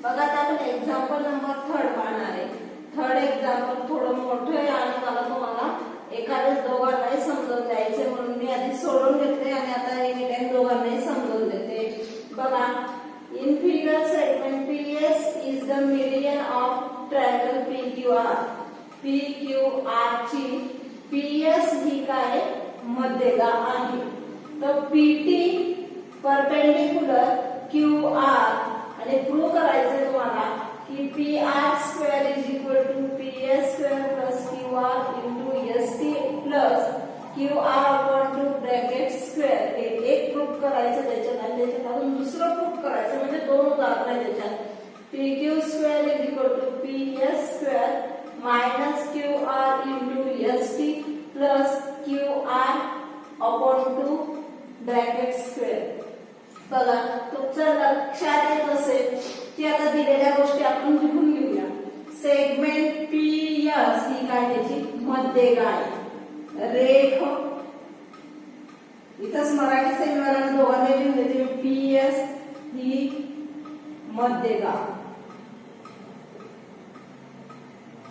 बघा आता आपण एक्झाम्पल नंबर 3 पाहणार आहे. थर्ड एक्झाम्पल थोडं मोठं आहे आणि मला तुम्हाला एखाद्याच दोघांनाही समजून द्यायचे म्हणून मी आधी सोडून घेतले आणि आता एखाद्या दोघांनाही समजून देते. बघा, in figure segment PS is the median of triangle PQR. PQR ची PS ही काय मध्यगा आहे. तर PT परपेंडिक्युलर QR आणि प्रूव्ह करायचं तुम्हाला की PR² PS² QR ST QR/2 bracket square. हे एक प्रूव्ह करायचं त्याच्यात आणि त्याच्यात दुसरं प्रूव्ह करायचं म्हणजे दोन उदाहरण आहे त्याच्यात. PQ² PS² QR ST QR/2 bracket square. बघा, तुमच्या लक्षात येत असेल की आता दिलेल्या गोष्टी आपण लिहून घेऊया. सेगमेंट PS ही काय त्याची मध्यगा आहे. रेख इथंच मराठी सेमीवाल्याने दोघांनी लिहून देते. PS ही मध्यगा.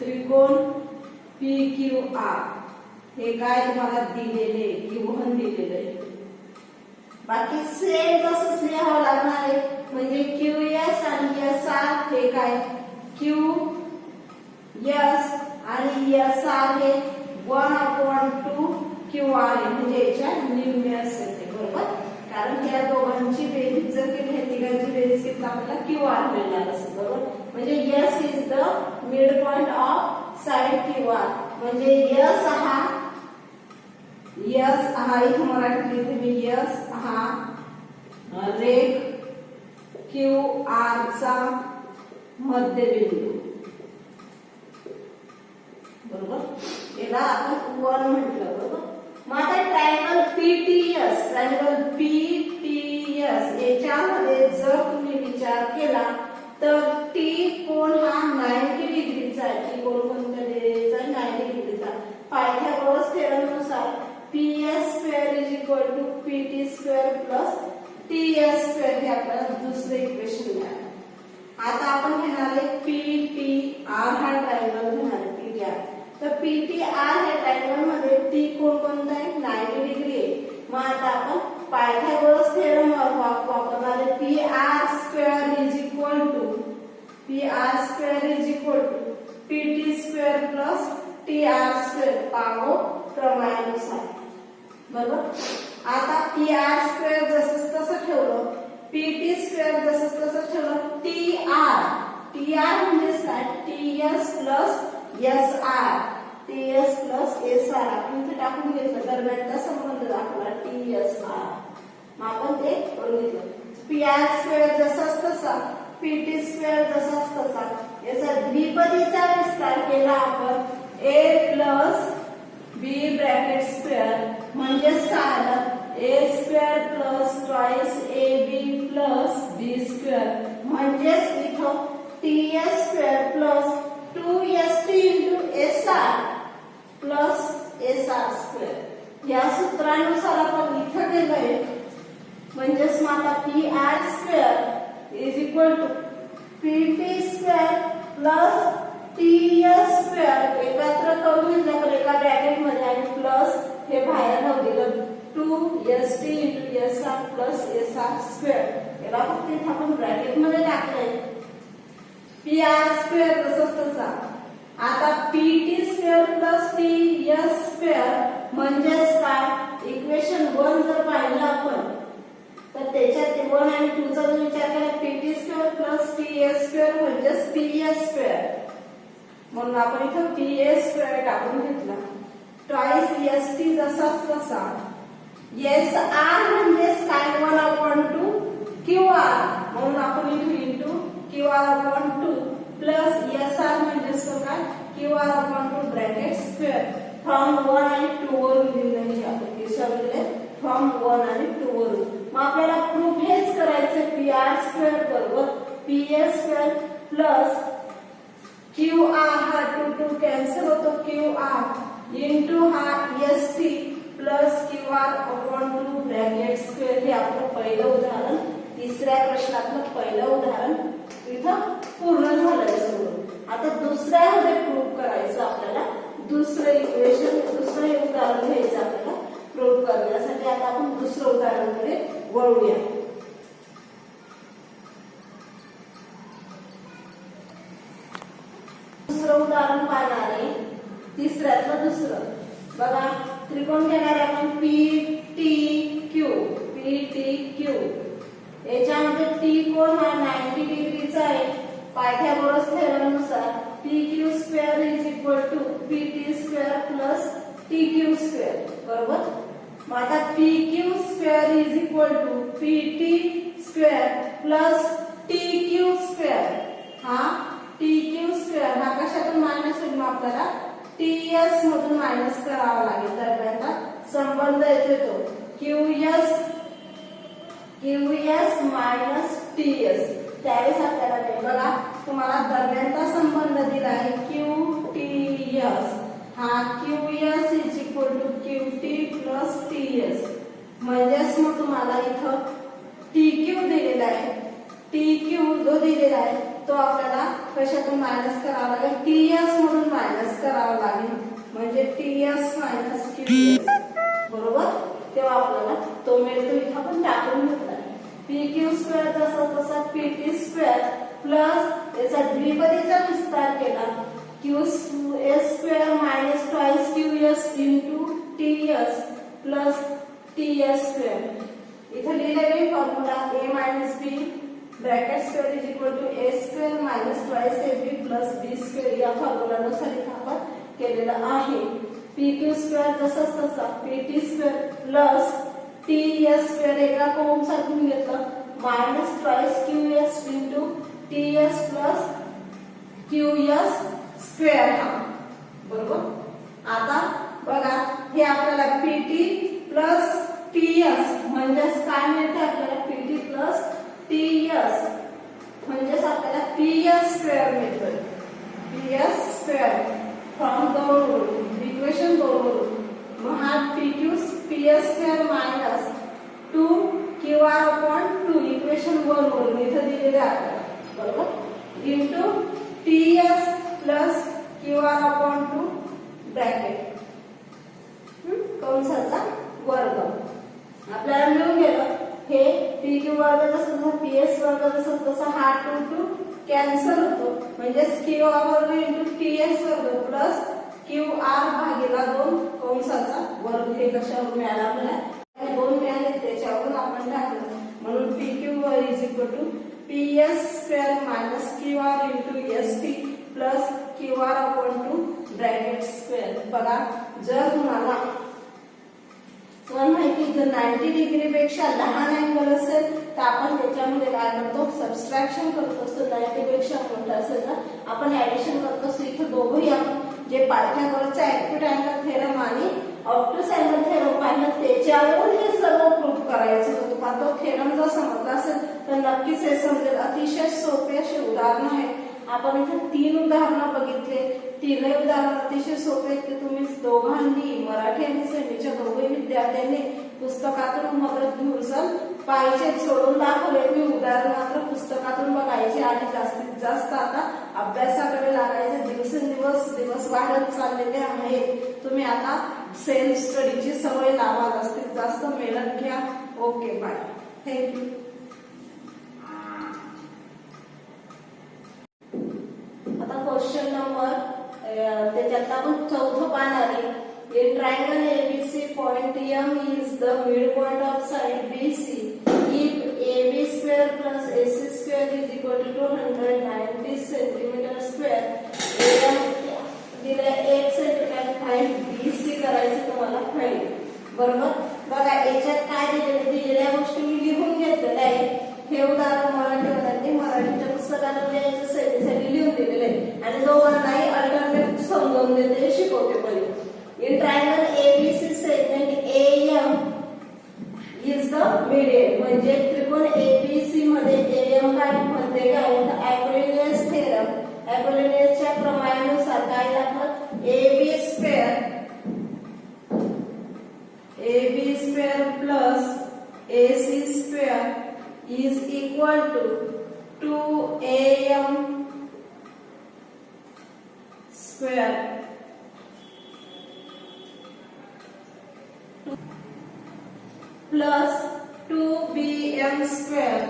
त्रिकोण PQR हे काय तुम्हाला दिलेले किंवा दिलेले. बाकी सेम तसंच लिहावं लागणार आहे. म्हणजे QS आणि SR हे काय QS आणि SR हे 1/2 QR म्हणजे याच्या निम्मे असते. बरोबर, कारण या दोघांची बेरीज जर केली या तिघांची बेरीज केली तर आपल्याला QR मिळणार असते. बरोबर, म्हणजे S is the mid point of side QR. म्हणजे S हा इथे मराठीत लिहिते मी. S हा रेख QR चा मध्यबिंदू. बरोबर, याला आपण 1 म्हटलं. बरोबर, मग आता ट्रायंगल PTS याच्यामध्ये जर तुम्ही विचार केला तर T कोण हा 90 डिग्रीचा आहे. T कोण कोणत्या डिग्रीचा आहे 90 डिग्रीचा. पायथागोरस थेरमनुसार PS² PT² TS² हे आपल्याला दुसरे इक्वेशन मिळाले. आता आपण घेणार आहे PTR हा ट्रायंगल घेणार आहे. PTR तर PTR या ट्रायंगल मध्ये T कोण कोणता आहे 90 डिग्री आहे. मग आता आपण पायथागोरस थेरम वापरणार आहे. PR² PT² TR² पाव प्रमाणानुसार. बरोबर, आता PR² जसं तसं ठेवलं, PT² जसं तसं ठेवलं. TR म्हणजे काय TS SR आपण इथे टाकून घेतलं. दरम्यानचा संबंध दाखवला TSR. मग आपण ते करून घेतलं. PR² जसाच तसा PT² जसाच तसा. याचा द्विपदीचा विस्तार केला आपण A B ब्रॅकेट स्क्वेअर म्हणजेच काय आलं A² ट्वाइस AB B² म्हणजेच इथं TS² 2ST SR SR². या सूत्रानुसार आपण इथं गेलोय. म्हणजेच मग आता PR² PT² TS² एकत्र करून घेतलं तर एका ब्रॅकेट मध्ये आणि प्लस हे बाहेर राहू दिलं 2ST SR SR². याला फक्त इथे आपण ब्रॅकेट मध्ये टाकलंय. PR² तसंच तसा. आता PT² TS² म्हणजेच काय इक्वेशन 1 जर पाहिलं आपण तर त्याच्यात 1 आणि 2 चा विचार केला PT² TS² म्हणजेच PS². म्हणून आपण इथं PS² टाकून घेतला. ट्वाइस ST जसाच तसा. SR म्हणजेच काय 1/2 QR म्हणून आपण इथे इंटू QR/2 SR म्हणजेच काय QR/2 ब्रॅकेट स्क्वेअर. फ्रॉम 1 आणि 2 वरून लिहिलेले आपण विसरलेले फ्रॉम 1 आणि 2 वरून. मग आपल्याला प्रूफ हेच करायचं PR² बरोबर PS² QR हा 2 कॅन्सल होतो QR इंटू हा ST QR/2 ब्रॅकेट स्क्वेअर. हे आपलं पहिलं उदाहरण. तिसऱ्या प्रश्नातलं पहिलं उदाहरण इथं पूर्ण झालंय सगळं. आता दुसऱ्यामध्ये प्रूव्ह करायचं आपल्याला. दुसरं इक्वेशन, दुसरं हे उदाहरण घ्यायचं आपल्याला प्रूव्ह करण्यासाठी. आता आपण दुसरं उदाहरणाकडे वळूया. दुसरं उदाहरण पाहणार आहे, तिसऱ्यातलं दुसरं. बघा, त्रिकोण घेणार आहे आपण PTQ. PTQ याच्यामध्ये T कोण हा 90 डिग्रीचा आहे. पायथागोरस थेरमनुसार PQ square is equal to PT square plus TQ square. बरोबर. मग आता PQ square is equal to PT square plus TQ square. हा TQ स्क्वेअर हा कशातून मायनस होईल? मग आपल्याला TS मधून मायनस करावा लागेल. दरम्यानचा संबंध येतो तो QS मायनस TS. त्यावेळेस आपल्याला ते बघा, तुम्हाला दरम्यानचा संबंध दिला आहे QTS. हा QS is equal to QT plus TS. म्हणजेच मग तुम्हाला इथं TQ दिलेला आहे. TQ जो दिलेला आहे तो आपल्याला कशातून मायनस करावा लागेल? TS मधून मायनस करावा लागेल. म्हणजे TS मायनस QS. बरोबर. तेव्हा आपल्याला तो मिळतो. इथं आपण टाकून घेतला. PQ स्क्वेअर जसा तसा PT स्क्वेअर प्लस याचा द्विपदीचा विस्तार केला QS square minus twice QS into TS plus TS square. इथं लिहिलेले formula A minus B bracket square is equal to A square minus twice AB plus B square या फॉर्म्युलानुसार इथं आपण केलेलं आहे. PQ स्क्वेअर जसाच तसा PT square plus TS square एका कंसातून घेतलं minus twice QS into TS plus QS square. हा बरोबर. आता बघा, हे आपल्याला PT प्लस TS म्हणजेच काय मिळते आपल्याला? PT प्लस TS म्हणजेच आपल्याला PS स्क्वेअर मिळतोय. PS स्क्वेअर फ्रॉम दोन इक्वेशन दोन. मग हा PS square minus 2QR upon 2 equation 1 वरून इथं दिलेले आहे. बरोबर. Into TS plus QR upon 2 bracket कंसाचा वर्ग. आपल्याला मिळून गेलं हे PQ वर्ग जसं PS वर्ग जसं तसा हा 2 कॅन्सल होतो. म्हणजे QR वर्ग इंटू TS वर्ग प्लस QR भागिले 2 कंसाचा वर्ग. हे कशावर मिळाला? आपल्याला 2 मिळाले त्याच्यावरून आपण टाकलं. म्हणून PQ is equal to PS square minus QR into ST plus QR upon 2 bracket square. बघा, जर तुम्हाला माहिती जर 90 डिग्री पेक्षा लहान अँगल असेल तर आपण त्याच्यामध्ये काय करतो? सबस्ट्रॅक्शन करत असतो. 90 पेक्षा मोठा असेल तर आपण ऍडिशन करत असतो. इथं दोघंही आपण जे पायथागोरसचा ऍक्यूट अँगल थेरम आणि ऑब्ट्यूस अँगल थेरम पाहिलं त्याच्यावरून हे सर्व प्रूव्ह करायचं होतं. पण तो थेरम जर समजला असेल तर नक्कीच हे समजेल. अतिशय सोपे असे उदाहरण आहे. आपण इथे 3 उदाहरणं बघितले. तीनही उदाहरण अतिशय सोपे आहेत. ते तुम्ही दोघांनी, मराठी आणि सेमीच्या दोघे विद्यार्थ्यांनी पुस्तकातून मदत घेऊन पाहिजे. सोडून दाखवले मी उदाहरण मात्र पुस्तकातून बघायचे आणि जास्तीत जास्त आता अभ्यासाकडे लागायचे. दिवस वाढत चाललेले आहेत. तुम्ही आता सेल्फ स्टडीची सवय लावा. जास्तीत जास्त मेहनत घ्या. Okay, bye. थँक्यू. आता क्वेश्चन नंबर त्याच्यात आपण 4थं पाहणार आहे. In triangle ABC, point M is the midpoint of side BC. If AB square plus AC square is equal to 290 centimeter square, AM दिले X and फाइंड BC करायचं तुम्हाला find. बरोबर. बघा, याच्यात काय दिलेल्या गोष्टी मी लिहून घेतलेल्या आहे. हे उदाहरण मराठीच्या पुस्तकात लिहायचं सेमीसाठी लिहून दिलेलं आहे आणि दोघांनाही अल्टरनेट समजावून देते, शिकवते पहिले. In triangle ABC segment AM is the median. म्हणजे त्रिकोण ABC मध्ये AM काय म्हणते? काय अपोलिनियस थेरम. अपोलिनियसच्या प्रमाणानुसार काय लागतं? AB square plus AC square is equal to 2am square plus 2bm square.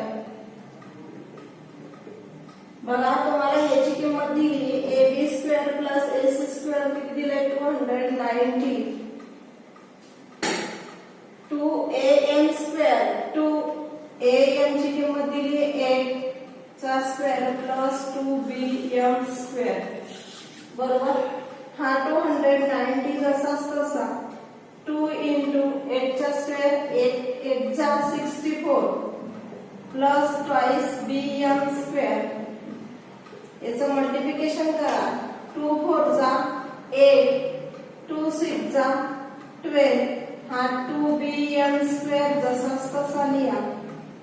बघा तुम्हाला याची किंमत दिली ab square plus ac square किती दिले 290. 2am स्क्वेअर 2am ची किंमत दिली 8 चा स्क्वेअर प्लस 2bm स्क्वेअर बरोबर. हा 290 जसाच तसा 2 into 8 चा स्क्वेअर 8 चा 64 प्लस ट्वाइस bm स्क्वेअर. याचं मल्टिप्लिकेशन करा 2 4 चा 8 2 6 चा 12. हा 2bm स्क्वेअर जसाच तसा लिहा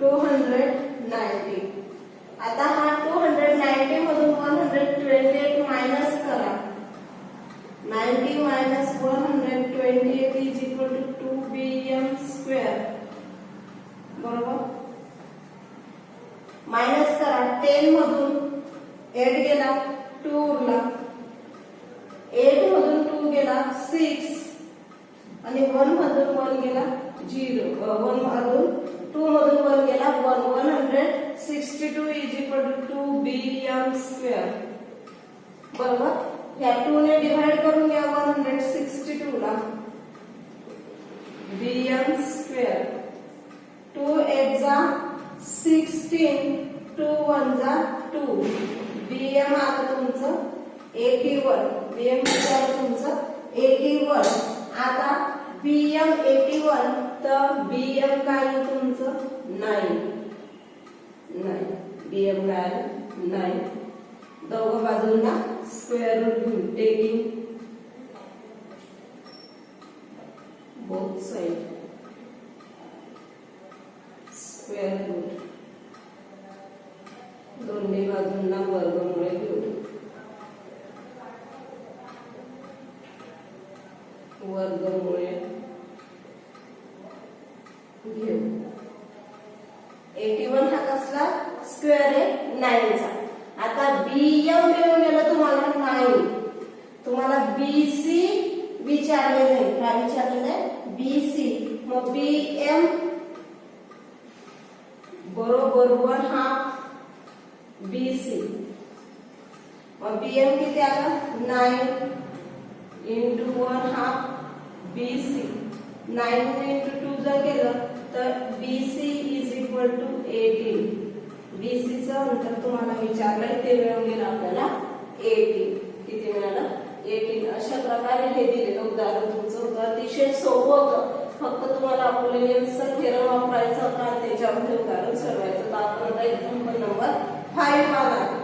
290. आता हा 290 मधून 128 मायनस करा. 90 minus 128 is equal to 2bm square बरोबर. मायनस करा 10 मधून 8 गेला 2 उरला. 8 मधून 2 गेला 6 आणि 1 मधून 1 गेला 0. 1 मधून 2 मधून 1 गेला 1. 162 is equal to 2bm square बरोबर. या 2 ने डिवाइड करून घ्या 162 ला bm स्क्वेअर. 2 8 जा 16 2 1 जा 2. bm आता तुमचं 81. bm स्क्वेअर तुमचं 81. आता bm 81 तर bm काय तुमचं 9. bm काय 9. दोघं बाजूंना स्क्वेअर रूट घेऊन taking both side square root. दोन्ही बाजूंना वर्गमुळे घेऊ. वर्गमुळे घेऊ. 81 हा कसला स्क्वेअर आहे 9 चा. आता bm मिळून गेलं तुम्हाला 9. तुम्हाला bc विचारलेलं आहे. काय विचारलेलं आहे bc. मग bm बरोबर 1/2 bc. मग bm किती आलं 9 into 1/2 bc. 9 into 2 जर केलं तर bc is equal to 18. BC चं अंतर तुम्हाला विचारलंय ते मिळून गेलं आपल्याला 18. किती मिळालं 18. अशा प्रकारे हे दिलेलं उदाहरण तुमचं होतं. अतिशय सोपं होतं. फक्त तुम्हाला अपोलिनियसचा थेरम वापरायचा होता आणि त्याच्यामध्ये उदाहरण सोडवायचं. तर आपण आता एक्झाम्पल नंबर 5 आला.